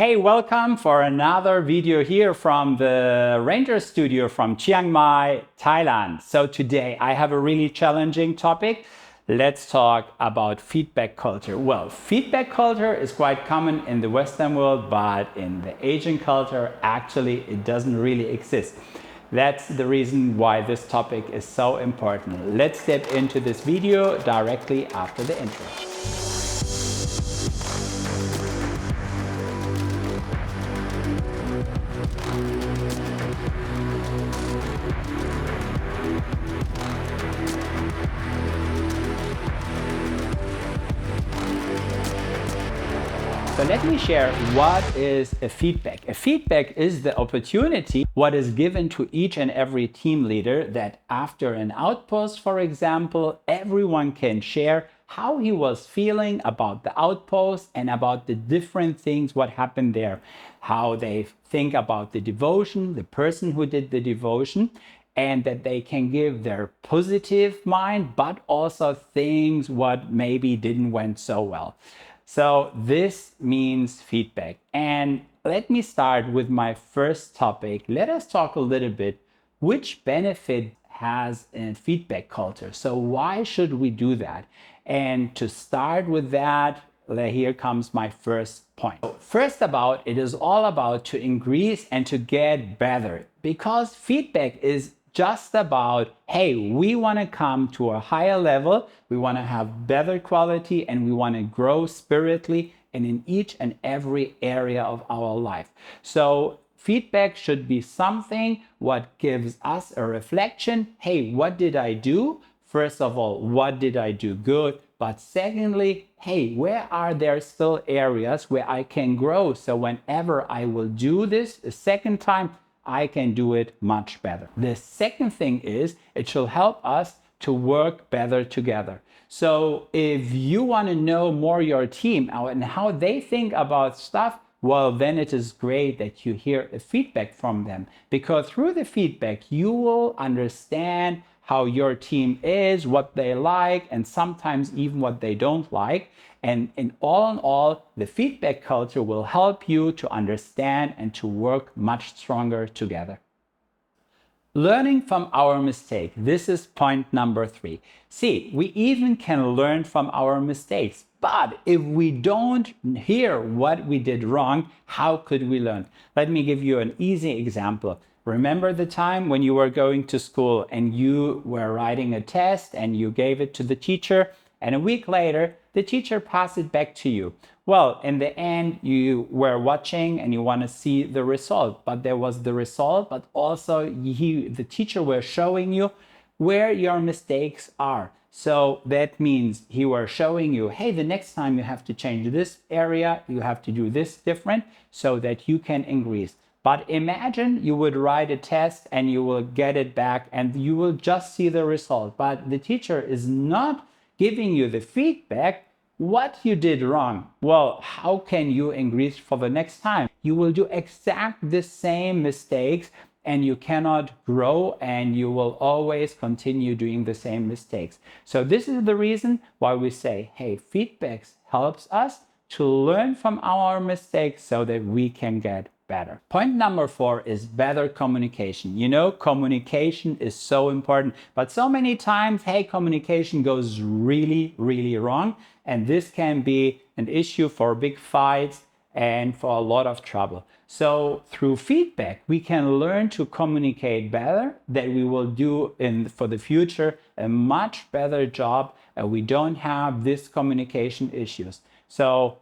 Hey, welcome for another video here from the Ranger Studio from Chiang Mai, Thailand. So today I have a really challenging topic. Let's talk about feedback culture. Well, feedback culture is quite common in the Western world, but in the Asian culture, actually, it doesn't really exist. That's the reason why this topic is so important. Let's step into this video directly after the intro. So let me share what is a feedback. A feedback is the opportunity what is given to each and every team leader that after an outpost, for example, everyone can share how he was feeling about the outpost and about the different things what happened there, how they think about the devotion, the person who did the devotion, and that they can give their positive mind, but also things what maybe didn't went so well. So this means feedback. And let me start with my first topic. Let us talk a little bit which benefit has a feedback culture. So why should we do that? And to start with that, here comes my first point. First about, it is all about to increase and to get better, because feedback is just about, hey, we want to come to a higher level, we want to have better quality, and we want to grow spiritually and in each and every area of our life. So feedback should be something what gives us a reflection. Hey, what did I do? First of all, what did I do good? But secondly, hey, where are there still areas where I can grow? So whenever I will do this a second time, I can do it much better. The second thing is it should help us to work better together. So if you want to know more your team and how they think about stuff, well, then it is great that you hear a feedback from them, because through the feedback, you will understand how your team is, what they like, and sometimes even what they don't like. And in all, the feedback culture will help you to understand and to work much stronger together. Learning from our mistake. This is point number 3. See, we even can learn from our mistakes, but if we don't hear what we did wrong, how could we learn? Let me give you an easy example. Remember the time when you were going to school and you were writing a test and you gave it to the teacher, and a week later, the teacher passed it back to you. Well, in the end, you were watching and you want to see the result, but there was the result, but also the teacher was showing you where your mistakes are. So that means he was showing you, hey, the next time you have to change this area, you have to do this different so that you can increase. But imagine you would write a test and you will get it back and you will just see the result, but the teacher is not giving you the feedback what you did wrong. Well, how can you increase for the next time? You will do exact the same mistakes and you cannot grow, and you will always continue doing the same mistakes. So this is the reason why we say, hey, feedback helps us to learn from our mistakes so that we can get better. Point number 4 is better communication. You know, communication is so important, but so many times, hey, communication goes really, really wrong. And this can be an issue for big fights and for a lot of trouble. So through feedback, we can learn to communicate better, that we will do for the future a much better job, and we don't have these communication issues. So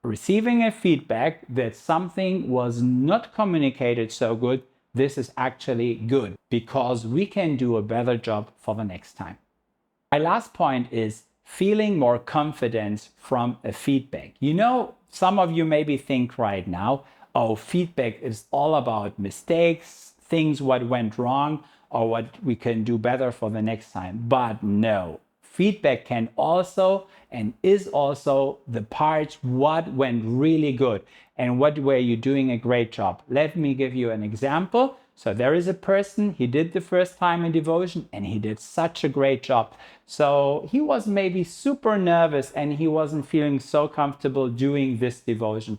receiving a feedback that something was not communicated so good, this is actually good, because we can do a better job for the next time. My last point is feeling more confidence from a feedback. You know, some of you maybe think right now, oh, feedback is all about mistakes, things what went wrong, or what we can do better for the next time. But no, feedback can also and is also the parts what went really good and what were you doing a great job. Let me give you an example. So there is a person, he did the first time in devotion and he did such a great job. So he was maybe super nervous and he wasn't feeling so comfortable doing this devotion.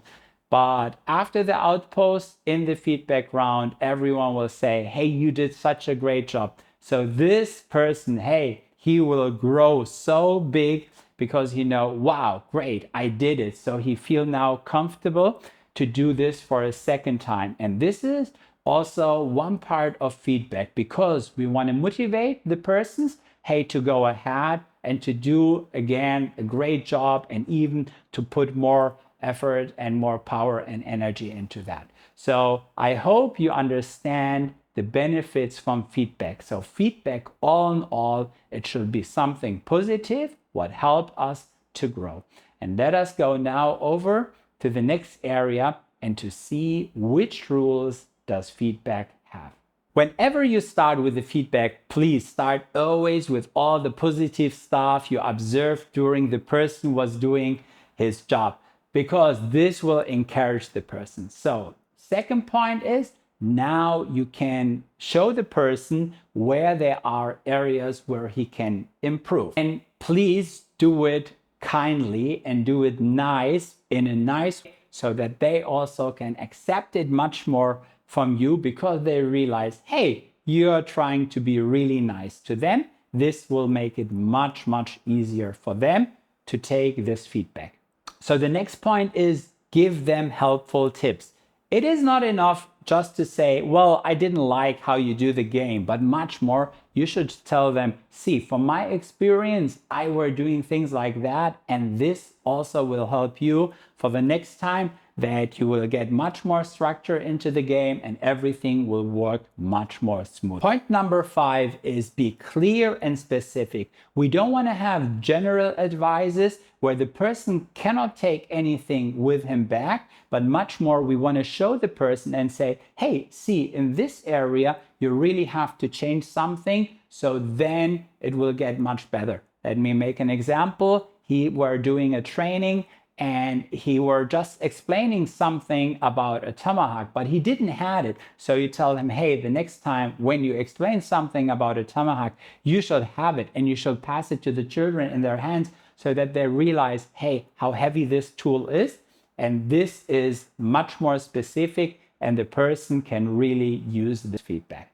But after the outpost in the feedback round, everyone will say, hey, you did such a great job. So this person, hey, he will grow so big because he know, wow, great, I did it. So he feel now comfortable to do this for a second time. And this is also one part of feedback, because we want to motivate the persons, hey, to go ahead and to do again a great job, and even to put more effort and more power and energy into that. So I hope you understand the benefits from feedback. So feedback, all in all, it should be something positive, what help us to grow. And let us go now over to the next area and to see which rules does feedback have. Whenever you start with the feedback, please start always with all the positive stuff you observed during the person was doing his job, because this will encourage the person. So second point is, now you can show the person where there are areas where he can improve. And please do it kindly and do it nice, in a nice way, so that they also can accept it much more from you, because they realize, hey, you're trying to be really nice to them. This will make it much, much easier for them to take this feedback. So the next point is, give them helpful tips. It is not enough just to say, well, I didn't like how you do the game, but much more, you should tell them, see, from my experience, I were doing things like that, and this also will help you for the next time, that you will get much more structure into the game and everything will work much more smooth. Point number 5 is, be clear and specific. We don't want to have general advices where the person cannot take anything with him back, but much more we want to show the person and say, hey, see, in this area, you really have to change something, so then it will get much better. Let me make an example. He were doing a training and he were just explaining something about a tomahawk, but he didn't have it. So you tell him, hey, the next time when you explain something about a tomahawk, you should have it and you should pass it to the children in their hands, so that they realize, hey, how heavy this tool is. And this is much more specific, and the person can really use this feedback.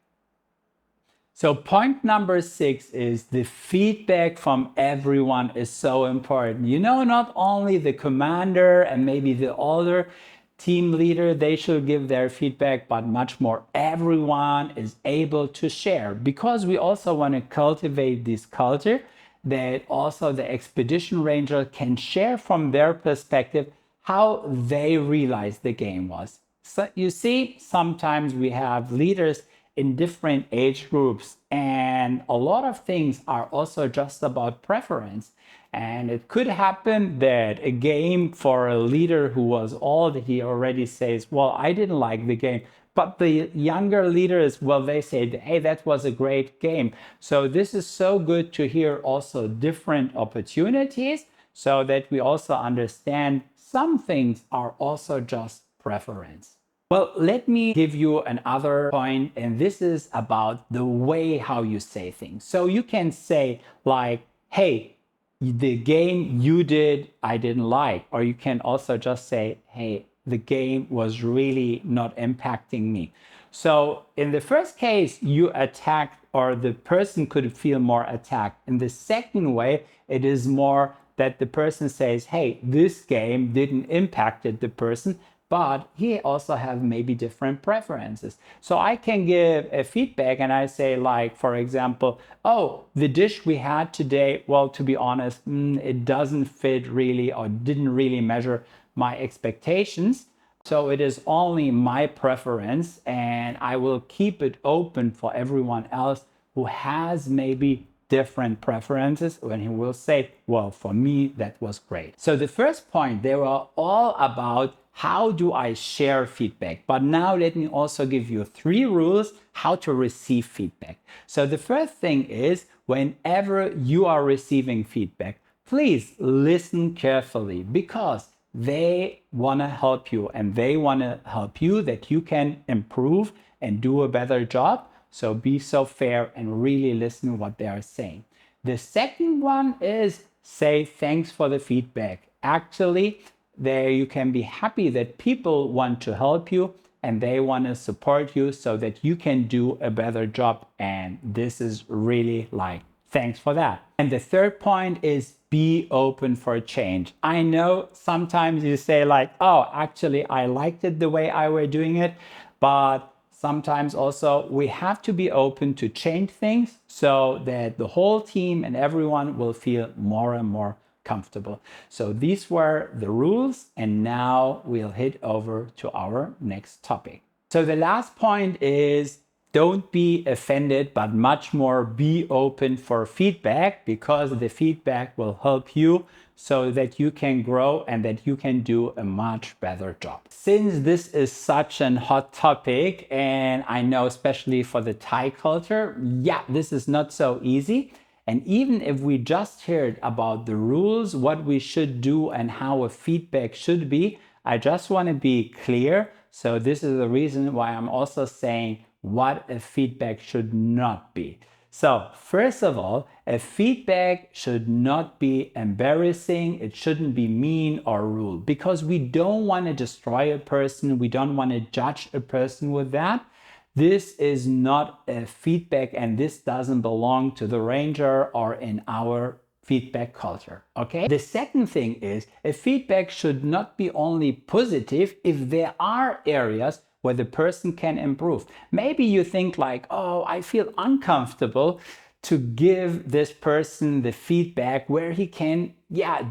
So point number 6 is, the feedback from everyone is so important. You know, not only the commander and maybe the older team leader, they should give their feedback, but much more everyone is able to share, because we also want to cultivate this culture that also the expedition ranger can share from their perspective how they realize the game was. So you see, sometimes we have leaders in different age groups, and a lot of things are also just about preference. And it could happen that a game for a leader who was old, he already says, well, I didn't like the game. But the younger leaders, well, they say, hey, that was a great game. So this is so good to hear also different opportunities, so that we also understand some things are also just preference. Well, let me give you another point, and this is about the way how you say things. So you can say like, hey, the game you did, I didn't like. Or you can also just say, hey, the game was really not impacting me. So in the first case, you attacked, or the person could feel more attacked. In the second way, it is more that the person says, hey, this game didn't impacted the person, but he also have maybe different preferences. So I can give a feedback and I say, like, for example, oh, the dish we had today, well, to be honest, it doesn't fit really, or didn't really measure my expectations. So it is only my preference, and I will keep it open for everyone else who has maybe different preferences, when he will say, well, for me, that was great. So the first point, they were all about how do I share feedback? But now let me also give you 3 rules how to receive feedback. So the first thing is, whenever you are receiving feedback, please listen carefully, because they want to help you, and they want to help you that you can improve and do a better job. So be so fair and really listen to what they are saying. The second one is, say thanks for the feedback. Actually, there you can be happy that people want to help you and they want to support you so that you can do a better job. And this is really like, thanks for that. And the third point is be open for change. I know sometimes you say like, oh, actually, I liked it the way I were doing it, but sometimes also we have to be open to change things so that the whole team and everyone will feel more and more comfortable. So these were the rules, and now we'll head over to our next topic. So the last point is don't be offended, but much more be open for feedback, because the feedback will help you so that you can grow and that you can do a much better job. Since this is such a hot topic, and I know especially for the Thai culture, yeah, this is not so easy. And even if we just heard about the rules, what we should do and how a feedback should be, I just want to be clear. So this is the reason why I'm also saying what a feedback should not be. So first of all, a feedback should not be embarrassing. It shouldn't be mean or rude, because we don't want to destroy a person. We don't want to judge a person with that. This is not a feedback, and this doesn't belong to the Ranger or in our feedback culture. Okay. The second thing is a feedback should not be only positive if there are areas where the person can improve. Maybe you think like, oh, I feel uncomfortable to give this person the feedback where he can,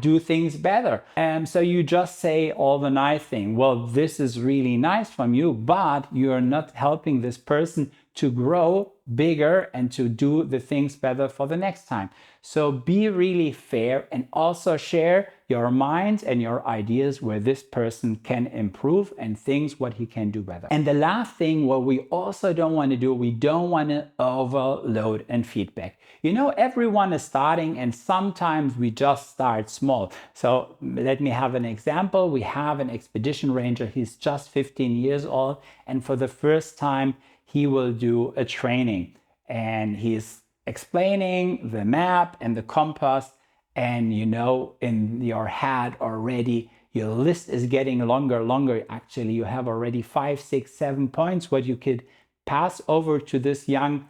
do things better. And so you just say all the nice thing. Well, this is really nice from you, but you're not helping this person to grow bigger and to do the things better for the next time. So be really fair and also share your minds and your ideas where this person can improve and things what he can do better. And the last thing, what we also don't want to do, we don't want to overload in feedback. You know, everyone is starting, and sometimes we just start small. So let me have an example. We have an expedition ranger. He's just 15 years old, and for the first time he will do a training, and he's explaining the map and the compass, and you know, in your head already your list is getting longer. Actually, you have already 5, 6, 7 points what you could pass over to this young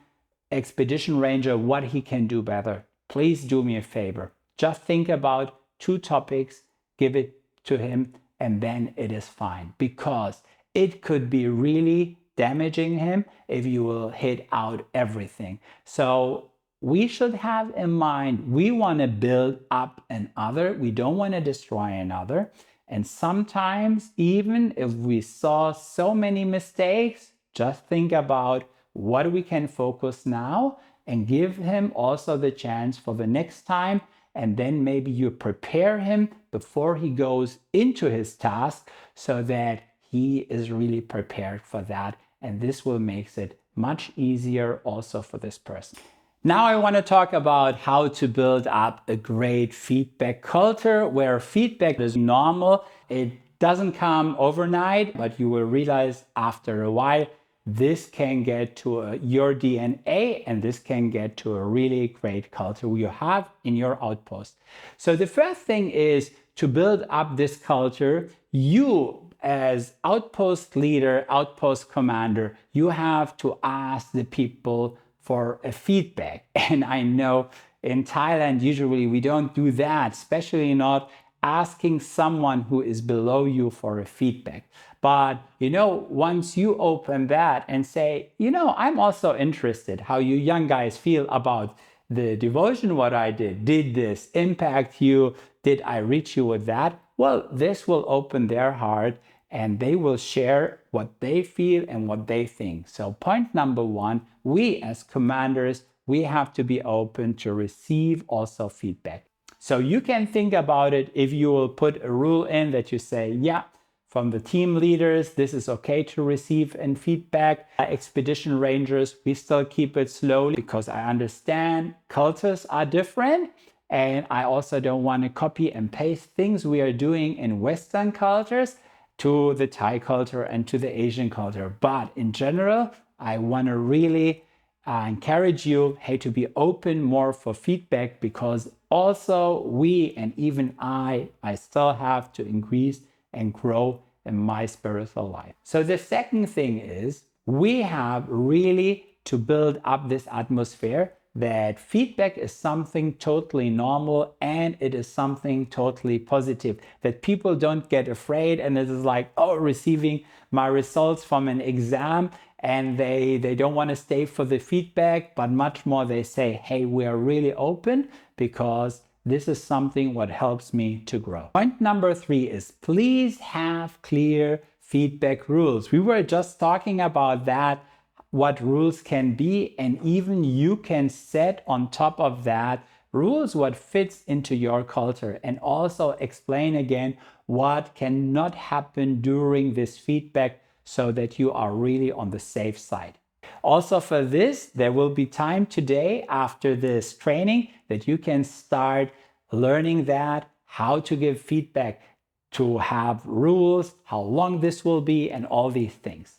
expedition ranger, what he can do better. Please do me a favor, just think about 2 topics, give it to him, and then it is fine, because it could be really damaging him if you will hit out everything. So we should have in mind, we want to build up another, we don't want to destroy another. And sometimes, even if we saw so many mistakes, just think about what we can focus now and give him also the chance for the next time. And then maybe you prepare him before he goes into his task so that he is really prepared for that. And this will make it much easier also for this person. Now I want to talk about how to build up a great feedback culture where feedback is normal. It doesn't come overnight, but you will realize after a while this can get to your DNA, and this can get to a really great culture you have in your outpost. So the first thing is to build up this culture. You as outpost leader, outpost commander, you have to ask the people for a feedback. And I know in Thailand, usually we don't do that, especially not asking someone who is below you for a feedback. But, you know, once you open that and say, you know, I'm also interested how you young guys feel about the devotion, what I did this impact you? Did I reach you with that? Well, this will open their heart and they will share what they feel and what they think. So point number 1, we as commanders, we have to be open to receive also feedback. So you can think about it if you will put a rule in that you say, yeah, from the team leaders, this is okay to receive and feedback. Expedition rangers, we still keep it slowly because I understand cultures are different. And I also don't want to copy and paste things we are doing in Western cultures to the Thai culture and to the Asian culture. But in general, I want to really encourage you, hey, to be open more for feedback, because also we and even I still have to increase and grow in my spiritual life. So the second thing is we have really to build up this atmosphere that feedback is something totally normal and it is something totally positive, that people don't get afraid and it is like, oh, receiving my results from an exam and they don't want to stay for the feedback, but much more they say, hey, we are really open because this is something what helps me to grow. Point number 3 is please have clear feedback rules. We were just talking about that, what rules can be, and even you can set on top of that rules what fits into your culture, and also explain again what cannot happen during this feedback so that you are really on the safe side. Also for this, there will be time today after this training that you can start learning that, how to give feedback, to have rules, how long this will be, and all these things.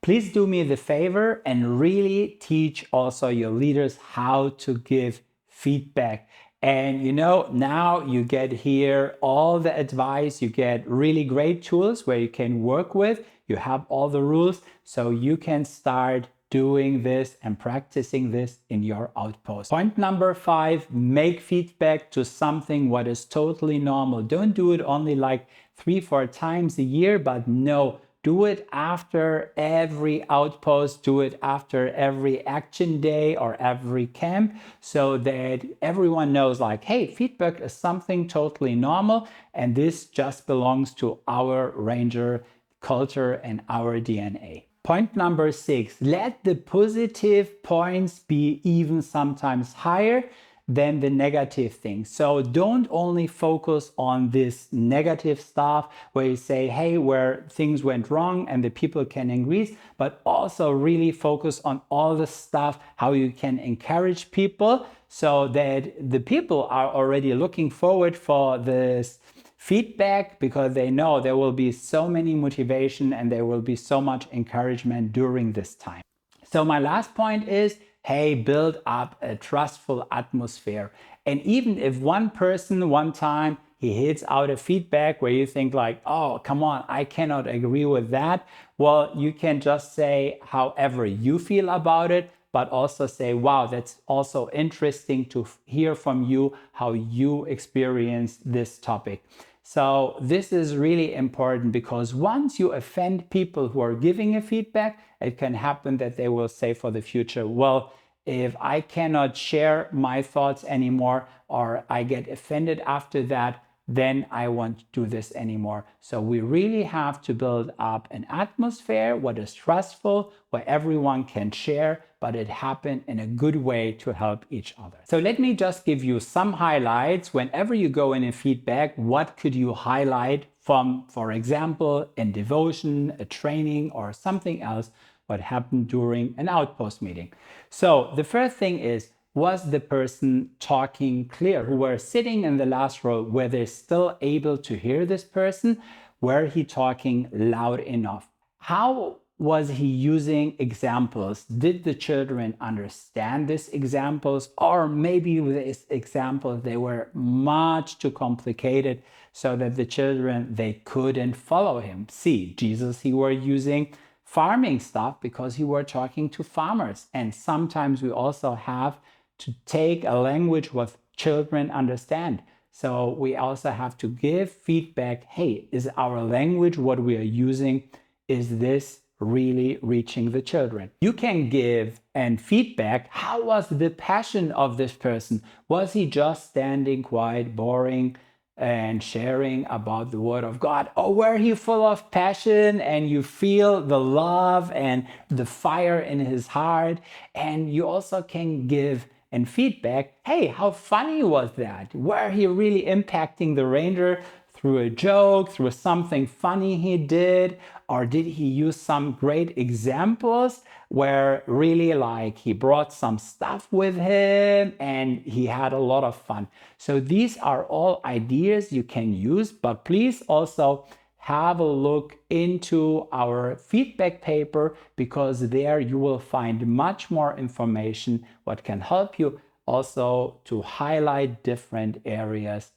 Please do me the favor and really teach also your leaders how to give feedback. And now you get here all the advice, you get really great tools where you can work with, you have all the rules, so you can start doing this and practicing this in your outpost. Point number 5, make feedback to something what is totally normal. Don't do it only like 3-4 times a year, but no, do it after every outpost, do it after every action day or every camp, so that everyone knows like, hey, feedback is something totally normal and this just belongs to our Ranger culture and our DNA. Point number 6, let the positive points be even sometimes higher than the negative things. So don't only focus on this negative stuff where you say, hey, where things went wrong and the people can increase, but also really focus on all the stuff, how you can encourage people so that the people are already looking forward for this feedback because they know there will be so many motivation and there will be so much encouragement during this time. So my last point is, hey, build up a trustful atmosphere. And even if one person one time he hits out a feedback where you think like, oh, come on, I cannot agree with that. Well, you can just say however you feel about it, but also say, wow, that's also interesting to hear from you how you experience this topic. So this is really important because once you offend people who are giving a feedback, it can happen that they will say for the future, well, if I cannot share my thoughts anymore or I get offended after that, then I won't do this anymore. So we really have to build up an atmosphere what is trustful, where everyone can share, but it happen in a good way to help each other. So let me just give you some highlights. Whenever you go in a feedback, what could you highlight from, for example, in devotion, a training, or something else, what happened during an outpost meeting? So the first thing is, was the person talking clear? Who were sitting in the last row, were they still able to hear this person? Were he talking loud enough? How was he using examples? Did the children understand these examples? Or maybe these examples, they were much too complicated so that the children, they couldn't follow him. See, Jesus, he were using farming stuff because he were talking to farmers. And sometimes we also have to take a language what children understand. So we also have to give feedback. Hey, is our language, what we are using, is this really reaching the children? You can give and feedback. How was the passion of this person? Was he just standing quiet, boring, and sharing about the word of God? Or were he full of passion and you feel the love and the fire in his heart? And you also can give and feedback, hey, how funny was that? Were he really impacting the ranger through a joke, through something funny he did? Or did he use some great examples where really like he brought some stuff with him and he had a lot of fun? So these are all ideas you can use, but please also have a look into our feedback paper, because there you will find much more information what can help you also to highlight different areas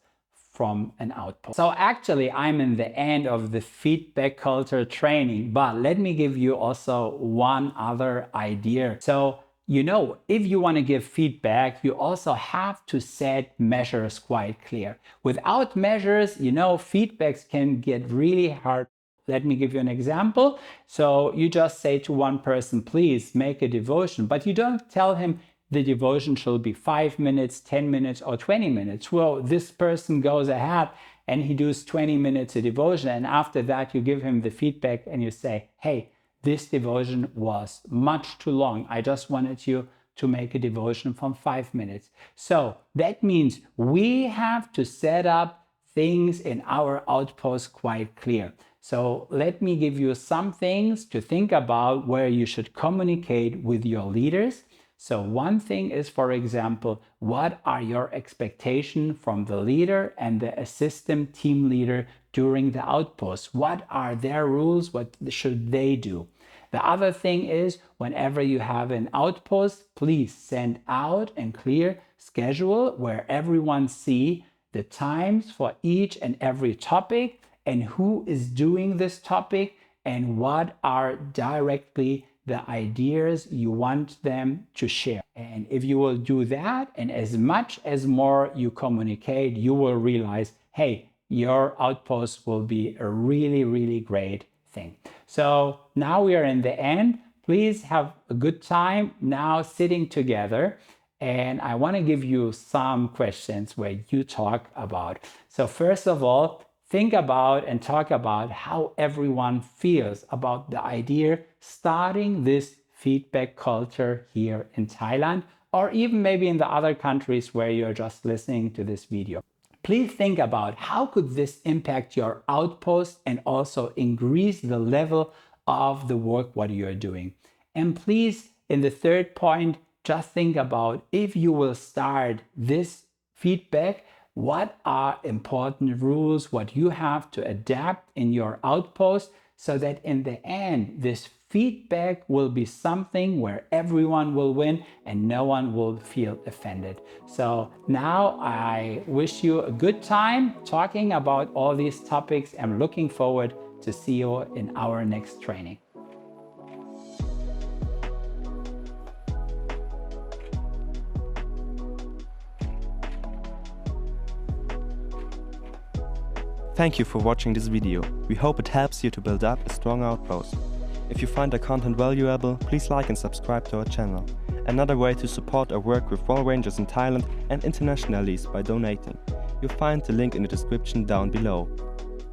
from an outpost. So actually, I'm in the end of the feedback culture training, but let me give you also one other idea. So, if you want to give feedback, you also have to set measures quite clear. Without measures, feedbacks can get really hard. Let me give you an example. So you just say to one person, please make a devotion, but you don't tell him the devotion shall be 5 minutes, 10 minutes, or 20 minutes. Well, this person goes ahead and he does 20 minutes of devotion. And after that, you give him the feedback and you say, hey, this devotion was much too long. I just wanted you to make a devotion from 5 minutes. So that means we have to set up things in our outpost quite clear. So let me give you some things to think about where you should communicate with your leaders. So one thing is, for example, what are your expectations from the leader and the assistant team leader during the outpost? What are their rules? What should they do? The other thing is, whenever you have an outpost, please send out a clear schedule where everyone sees the times for each and every topic and who is doing this topic and what are directly the ideas you want them to share. And if you will do that, and as much as more you communicate, you will realize, hey, your outpost will be a really, really great thing. So now we are in the end. Please have a good time now sitting together. And I want to give you some questions where you talk about. So first of all, think about and talk about how everyone feels about the idea starting this feedback culture here in Thailand, or even maybe in the other countries where you're just listening to this video. Please think about how could this impact your outpost and also increase the level of the work what you're doing. And please, in the third point, just think about if you will start this feedback, what are important rules, what you have to adapt in your outpost so that in the end, this feedback will be something where everyone will win and no one will feel offended. So now I wish you a good time talking about all these topics. I'm looking forward to see you in our next training. Thank you for watching this video. We hope it helps you to build up a strong outpost. If you find the content valuable, please like and subscribe to our channel. Another way to support our work with wall rangers in Thailand and internationally is by donating. You'll find the link in the description down below.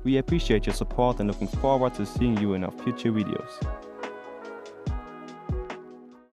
We appreciate your support and looking forward to seeing you in our future videos.